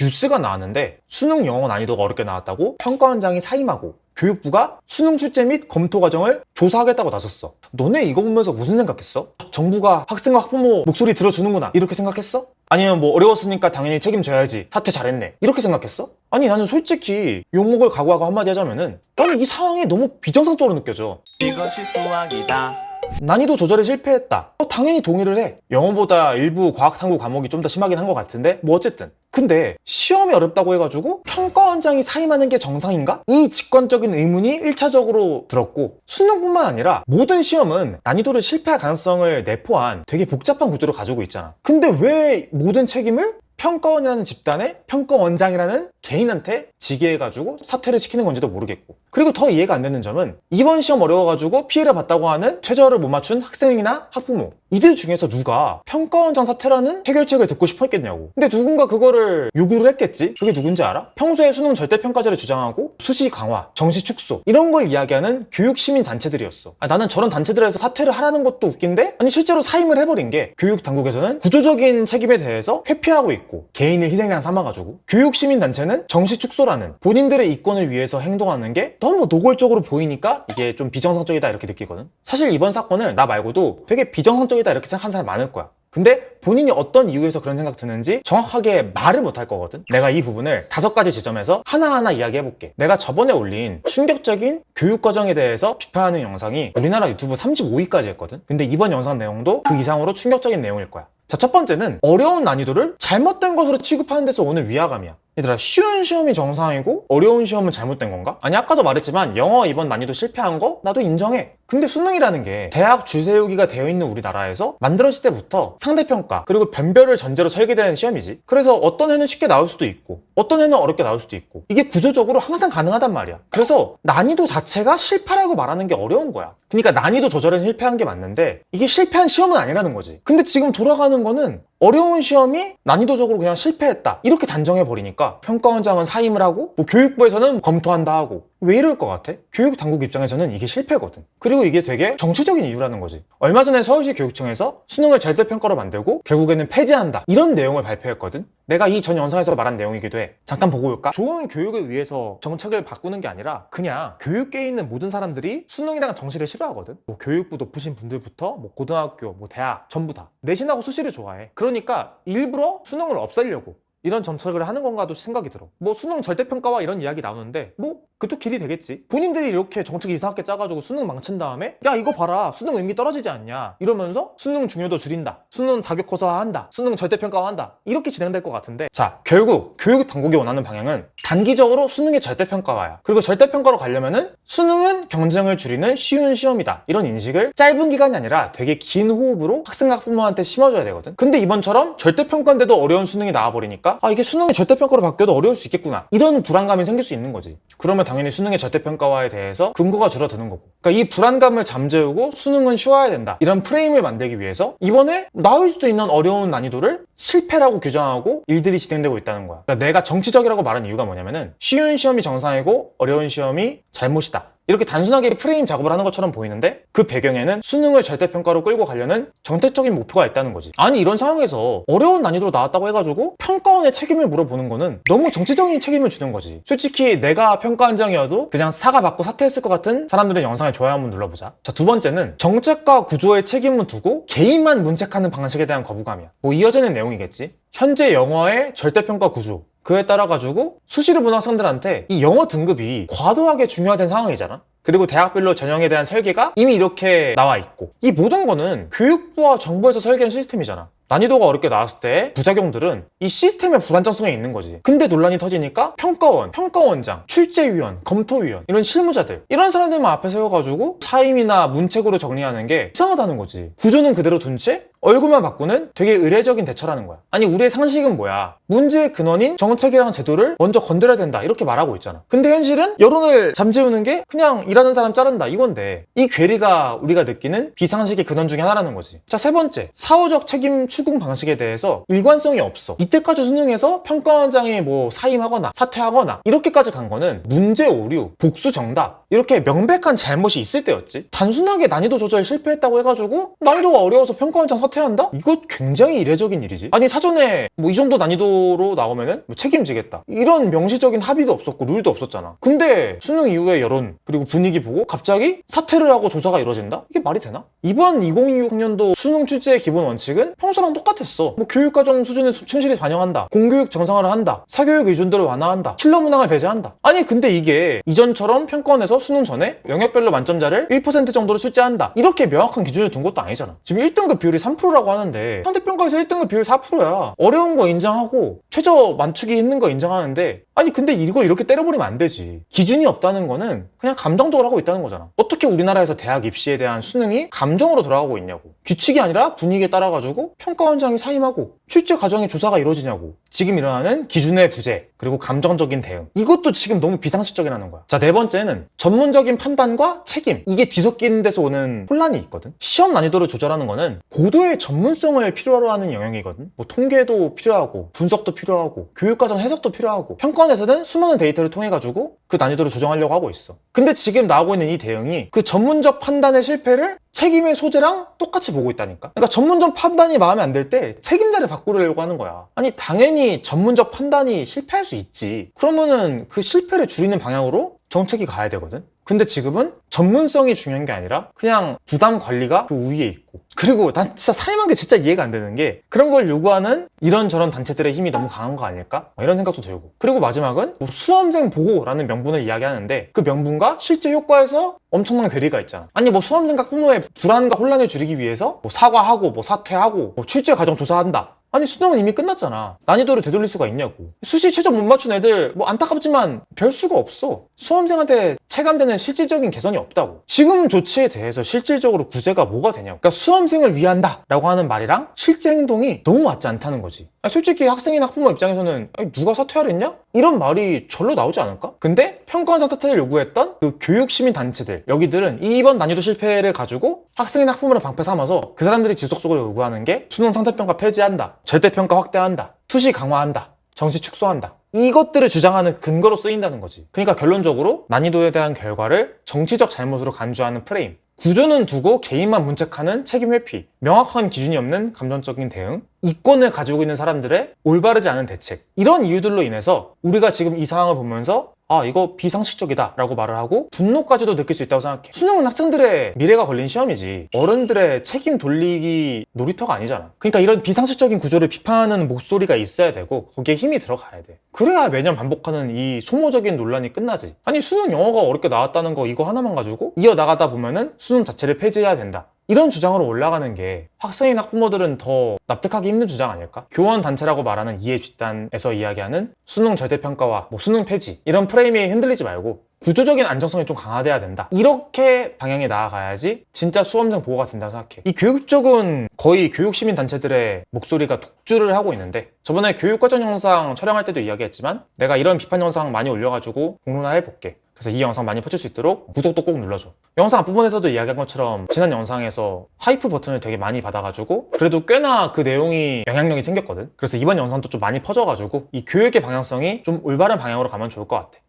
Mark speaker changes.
Speaker 1: 뉴스가 나왔는데 수능 영어 난이도가 어렵게 나왔다고 평가원장이 사임하고 교육부가 수능 출제 및 검토 과정을 조사하겠다고 나섰어. 너네 이거 보면서 무슨 생각했어? 정부가 학생과 학부모 목소리 들어주는구나 이렇게 생각했어? 아니면 뭐 어려웠으니까 당연히 책임져야지 사퇴 잘했네 이렇게 생각했어? 아니 나는 솔직히 욕먹을 각오하고 한마디 하자면은 나는 이 상황이 너무 비정상적으로 느껴져.
Speaker 2: 이것이 수학이다.
Speaker 1: 난이도 조절에 실패했다. 당연히 동의를 해. 영어보다 일부 과학 탐구 과목이 좀 더 심하긴 한 것 같은데 뭐 어쨌든. 근데 시험이 어렵다고 해가지고 평가원장이 사임하는 게 정상인가? 이 직관적인 의문이 1차적으로 들었고 수능뿐만 아니라 모든 시험은 난이도를 실패할 가능성을 내포한 되게 복잡한 구조를 가지고 있잖아. 근데 왜 모든 책임을 평가원이라는 집단에 평가원장이라는 개인한테 지게 해가지고 사퇴를 시키는 건지도 모르겠고. 그리고 더 이해가 안 되는 점은 이번 시험 어려워가지고 피해를 봤다고 하는 최저를 못 맞춘 학생이나 학부모, 이들 중에서 누가 평가원장 사퇴라는 해결책을 듣고 싶었겠냐고. 근데 누군가 그거를 요구를 했겠지? 그게 누군지 알아? 평소에 수능 절대평가제를 주장하고 수시 강화, 정시 축소 이런 걸 이야기하는 교육시민단체들이었어. 나는 저런 단체들에서 사퇴를 하라는 것도 웃긴데 아니 실제로 사임을 해버린 게 교육당국에서는 구조적인 책임에 대해서 회피하고 있고 개인을 희생양 삼아가지고 교육시민단체는 정시 축소라는 본인들의 이권을 위해서 행동하는 게 너무 노골적으로 보이니까 이게 좀 비정상적이다 이렇게 느끼거든. 사실 이번 사건을 나 말고도 되게 비정상적이다 이렇게 생각하는 사람 많을 거야. 근데 본인이 어떤 이유에서 그런 생각 드는지 정확하게 말을 못 할 거거든. 내가 이 부분을 5가지 지점에서 하나하나 이야기해볼게. 내가 저번에 올린 충격적인 교육과정에 대해서 비판하는 영상이 우리나라 유튜브 35위까지 했거든. 근데 이번 영상 내용도 그 이상으로 충격적인 내용일 거야. 자, 첫 번째는 어려운 난이도를 잘못된 것으로 취급하는 데서 오는 위화감이야. 얘들아, 쉬운 시험이 정상이고 어려운 시험은 잘못된 건가? 아니 아까도 말했지만 영어 이번 난이도 실패한 거 나도 인정해. 근데 수능이라는 게 대학 줄세우기가 되어 있는 우리나라에서 만들어질 때부터 상대평가 그리고 변별을 전제로 설계되는 시험이지. 그래서 어떤 해는 쉽게 나올 수도 있고 어떤 해는 어렵게 나올 수도 있고 이게 구조적으로 항상 가능하단 말이야. 그래서 난이도 자체가 실패라고 말하는 게 어려운 거야. 그러니까 난이도 조절은 실패한 게 맞는데 이게 실패한 시험은 아니라는 거지. 근데 지금 돌아가는 거는 어려운 시험이 난이도적으로 그냥 실패했다 이렇게 단정해버리니까 평가원장은 사임을 하고 뭐 교육부에서는 검토한다 하고 왜 이럴 것 같아? 교육당국 입장에서는 이게 실패거든. 그리고 이게 되게 정치적인 이유라는 거지. 얼마 전에 서울시 교육청에서 수능을 절대평가로 만들고 결국에는 폐지한다 이런 내용을 발표했거든. 내가 이 전 영상에서 말한 내용이기도 해. 잠깐 보고 올까? 좋은 교육을 위해서 정책을 바꾸는 게 아니라 그냥 교육계에 있는 모든 사람들이 수능이랑 정시를 싫어하거든. 뭐 교육부 높으신 분들부터 뭐 고등학교, 뭐 대학 전부 다 내신하고 수시를 좋아해. 그러니까 일부러 수능을 없애려고 이런 정책을 하는 건가도 생각이 들어. 뭐 수능 절대평가와 이런 이야기 나오는데 뭐 그쪽 길이 되겠지. 본인들이 이렇게 정책 이상하게 짜가지고 수능 망친 다음에 야 이거 봐라 수능 의미 떨어지지 않냐 이러면서 수능 중요도 줄인다, 수능 자격고사화한다, 수능 절대평가화한다 이렇게 진행될 것 같은데, 자 결국 교육당국이 원하는 방향은 단기적으로 수능의 절대평가화야. 그리고 절대평가로 가려면은 수능은 경쟁을 줄이는 쉬운 시험이다 이런 인식을 짧은 기간이 아니라 되게 긴 호흡으로 학생과 학부모한테 심어줘야 되거든. 근데 이번처럼 절대평가인데도 어려운 수능이 나와버리니까 이게 수능의 절대평가로 바뀌어도 어려울 수 있겠구나 이런 불안감이 생길 수 있는 거지. 그러면 당연히 수능의 절대평가화에 대해서 근거가 줄어드는 거고, 그러니까 이 불안감을 잠재우고 수능은 쉬워야 된다 이런 프레임을 만들기 위해서 이번에 나올 수도 있는 어려운 난이도를 실패라고 규정하고 일들이 진행되고 있다는 거야. 그러니까 내가 정치적이라고 말한 이유가 뭐냐면은 쉬운 시험이 정상이고 어려운 시험이 잘못이다 이렇게 단순하게 프레임 작업을 하는 것처럼 보이는데 그 배경에는 수능을 절대평가로 끌고 가려는 정책적인 목표가 있다는 거지. 아니 이런 상황에서 어려운 난이도로 나왔다고 해가지고 평가원의 책임을 물어보는 거는 너무 정치적인 책임을 주는 거지. 솔직히 내가 평가원장이어도 그냥 사과받고 사퇴했을 것 같은 사람들의 영상을 좋아요 한번 눌러보자. 자, 두 번째는 정책과 구조의 책임은 두고 개인만 문책하는 방식에 대한 거부감이야. 뭐 이어지는 내용이겠지. 현재 영어의 절대평가 구조 그에 따라 가지고 수시를 보는 학생들한테 이 영어 등급이 과도하게 중요하된 상황이잖아. 그리고 대학별로 전형에 대한 설계가 이미 이렇게 나와 있고 이 모든 거는 교육부와 정부에서 설계한 시스템이잖아. 난이도가 어렵게 나왔을 때 부작용들은 이 시스템의 불안정성에 있는 거지. 근데 논란이 터지니까 평가원, 평가원장, 출제위원, 검토위원 이런 실무자들 이런 사람들만 앞에 세워가지고 사임이나 문책으로 정리하는 게 이상하다는 거지. 구조는 그대로 둔 채 얼굴만 바꾸는 되게 의례적인 대처라는 거야. 아니 우리의 상식은 뭐야? 문제의 근원인 정책이랑 제도를 먼저 건드려야 된다 이렇게 말하고 있잖아. 근데 현실은 여론을 잠재우는 게 그냥 일하는 사람 자른다 이건데 이 괴리가 우리가 느끼는 비상식의 근원 중에 하나라는 거지. 자, 세 번째, 사후적 책임 추궁 방식에 대해서 일관성이 없어. 이때까지 수능에서 평가원장이 뭐 사임하거나 사퇴하거나 이렇게까지 간 거는 문제 오류, 복수 정답 이렇게 명백한 잘못이 있을 때였지. 단순하게 난이도 조절 실패했다고 해가지고 난이도가 어려워서 평가원장 사퇴 사퇴한다? 이거 굉장히 이례적인 일이지. 아니 사전에 뭐 이 정도 난이도로 나오면은 뭐 책임지겠다 이런 명시적인 합의도 없었고 룰도 없었잖아. 근데 수능 이후의 여론 그리고 분위기 보고 갑자기 사퇴를 하고 조사가 이루어진다? 이게 말이 되나? 이번 2026학년도 수능 출제의 기본 원칙은 평소랑 똑같았어. 뭐 교육과정 수준을 충실히 반영한다, 공교육 정상화를 한다, 사교육 의존도를 완화한다, 킬러 문항을 배제한다. 아니 근데 이게 이전처럼 평가원에서 수능 전에 영역별로 만점자를 1% 정도로 출제한다 이렇게 명확한 기준을 둔 것도 아니잖아. 지금 1등급 비율이 3%라고 하는데 선택평가에서 1등급 비율 4%야. 어려운 거 인정하고 최저 맞추기 있는 거 인정하는데 아니 근데 이걸 이렇게 때려버리면 안 되지. 기준이 없다는 거는 그냥 감정적으로 하고 있다는 거잖아. 어떻게 우리나라에서 대학 입시에 대한 수능이 감정으로 돌아가고 있냐고. 규칙이 아니라 분위기에 따라가지고 평가원장이 사임하고 출제 과정에 조사가 이루어지냐고. 지금 일어나는 기준의 부재 그리고 감정적인 대응, 이것도 지금 너무 비상식적이라는 거야. 자, 네 번째는 전문적인 판단과 책임, 이게 뒤섞이는 데서 오는 혼란이 있거든. 시험 난이도를 조절하는 거는 고도의 전문성을 필요로 하는 영역이거든. 뭐 통계도 필요하고 분석도 필요하고 교육과정 해석도 필요하고 평가원에서는 수많은 데이터를 통해 가지고 그 난이도를 조정하려고 하고 있어. 근데 지금 나오고 있는 이 대응이 그 전문적 판단의 실패를 책임의 소재랑 똑같이 보고 있다니까. 그러니까 전문적 판단이 마음에 안 들 때 책임자를 바꾸려고 하는 거야. 아니 당연히 전문적 판단이 실패할 수 있지. 그러면은 그 실패를 줄이는 방향으로 정책이 가야 되거든. 근데 지금은 전문성이 중요한 게 아니라 그냥 부담 관리가 그 우위에 있고, 그리고 난 진짜 사임한 게 진짜 이해가 안 되는 게 그런 걸 요구하는 이런저런 단체들의 힘이 너무 강한 거 아닐까? 이런 생각도 들고. 그리고 마지막은 뭐 수험생 보호라는 명분을 이야기하는데 그 명분과 실제 효과에서 엄청난 괴리가 있잖아. 아니 뭐 수험생과 학부모의 불안과 혼란을 줄이기 위해서 뭐 사과하고 뭐 사퇴하고 뭐 출제 과정 조사한다. 아니 수능은 이미 끝났잖아. 난이도를 되돌릴 수가 있냐고. 수시 최저 못 맞춘 애들 뭐 안타깝지만 별 수가 없어. 수험생한테 체감되는 실질적인 개선이 없다고. 지금 조치에 대해서 실질적으로 구제가 뭐가 되냐고. 그러니까 수험생을 위한다 라고 하는 말이랑 실제 행동이 너무 맞지 않다는 거지. 아니, 솔직히 학생이나 학부모 입장에서는 아니, 누가 사퇴하려 했냐? 이런 말이 절로 나오지 않을까? 근데 평가원장 사퇴를 요구했던 그 교육시민단체들, 여기들은 이번 난이도 실패를 가지고 학생이나 학부모를 방패 삼아서 그 사람들이 지속적으로 요구하는 게 수능 상대평가 폐지한다, 절대평가 확대한다, 수시 강화한다, 정시 축소한다, 이것들을 주장하는 근거로 쓰인다는 거지. 그러니까 결론적으로 난이도에 대한 결과를 정치적 잘못으로 간주하는 프레임, 구조는 두고 개인만 문책하는 책임 회피, 명확한 기준이 없는 감정적인 대응, 이권을 가지고 있는 사람들의 올바르지 않은 대책, 이런 이유들로 인해서 우리가 지금 이 상황을 보면서 아 이거 비상식적이다 라고 말을 하고 분노까지도 느낄 수 있다고 생각해. 수능은 학생들의 미래가 걸린 시험이지 어른들의 책임 돌리기 놀이터가 아니잖아. 그러니까 이런 비상식적인 구조를 비판하는 목소리가 있어야 되고 거기에 힘이 들어가야 돼. 그래야 매년 반복하는 이 소모적인 논란이 끝나지. 아니 수능 영어가 어렵게 나왔다는 거 이거 하나만 가지고 이어나가다 보면은 수능 자체를 폐지해야 된다, 이런 주장으로 올라가는 게 학생이나 학부모들은 더 납득하기 힘든 주장 아닐까? 교원단체라고 말하는 이해 뒷단에서 이야기하는 수능 절대평가와 뭐 수능 폐지, 이런 프레임에 흔들리지 말고 구조적인 안정성이 좀 강화돼야 된다, 이렇게 방향에 나아가야지 진짜 수험생 보호가 된다고 생각해. 이 교육 쪽은 거의 교육시민단체들의 목소리가 독주를 하고 있는데, 저번에 교육과정 영상 촬영할 때도 이야기했지만 내가 이런 비판 영상 많이 올려가지고 공론화해볼게. 그래서 이 영상 많이 퍼질 수 있도록 구독도 꼭 눌러줘. 영상 앞부분에서도 이야기한 것처럼 지난 영상에서 하이프 버튼을 되게 많이 받아가지고 그래도 꽤나 그 내용이 영향력이 생겼거든. 그래서 이번 영상도 좀 많이 퍼져가지고 이 교육의 방향성이 좀 올바른 방향으로 가면 좋을 것 같아.